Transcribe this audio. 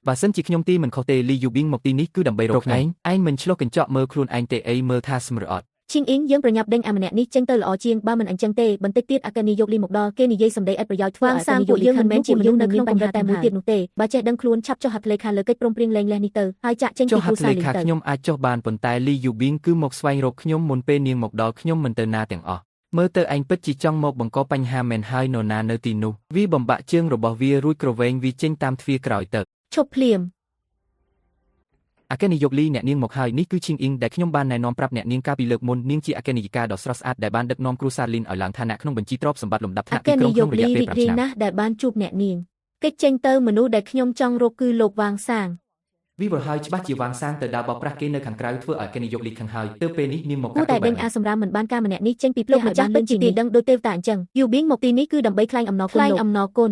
Và sân chỉ nhom ti mình khó tê li dù biến một ti ní cứ đầm bay rột anh mình chlo cần chọn mơ khuôn anh tê ấy mơ tha smrot ឈិងអ៊ីងយើងប្រញាប់ដេញអាម្នាក់នេះចេញទៅល្អជាងបើមិនអញ្ចឹងទេបន្តិចទៀតអាកានីយកលីមកដល់គេនិយាយសម្ដីឥតប្រយោជន៍ធ្វើឲ្យសាមពួកយើងមិនមែនជាមនុស្សនៅក្នុងបញ្ហាតែមួយទៀតនោះទេបើចេះដឹងខ្លួនឆាប់ចុះហត្ថលេខាលើកិច្ចព្រមព្រៀងលែងលះនេះទៅហើយចាក់ចេញពីគ្រួសារលីទៅខ្ញុំអាចចុះបានប៉ុន្តែលីយូប៊ីងគឺមកស្វែងរកខ្ញុំមុនពេលនាងមកដល់ខ្ញុំមិនទៅណាទាំងអស់មើលទៅឯងពិតជាចង់មកបង្កបញ្ហាមែនហើយនរណានៅទីនោះវាបំបាក់ជើងរបស់វារួចក្រវែងវាចេញតាមទ្វារក្រោយទៅឈប់ភ្លាមអាកេនីយកលីអ្នកនាងមកហើយនេះគឺឈិងអ៊ីងដែលខ្ញុំបានណែនាំប្រាប់អ្នកនាងកាលពីលើកមុននាងជាអាកេនីយិកាដ៏ស្រស់ស្អាតដែលបានដឹកនាំគ្រួសារលីនឲ្យឡើងឋានៈក្នុងបញ្ជីទ្រព្យសម្បត្តិលំដាប់ថ្នាក់ទីក្រុងក្នុងរយៈពេល5ឆ្នាំណាស់ដែលបានជួបអ្នកនាងកិច្ចចេញទៅមនុស្សដែលខ្ញុំចង់រកគឺលោកវាងសាងវាវល់ហើយច្បាស់ជាវាងសាងទៅដើរបោកប្រាស់គេនៅខាងក្រៅធ្វើឲ្យអាកេនីយកលីខឹងហើយទើបពេលនេះនាងមកកាត់ទៅតែដេញអាសម្រាប់មិនបានការម្នាក់នេះចេញពីផ្លូវម្ចាស់ពិតជាទីដឹងដោយទេវតាអញ្ចឹងយូប៊ីងមកទីនេះគឺដើម្បីខ្លាញ់អំណរគុណ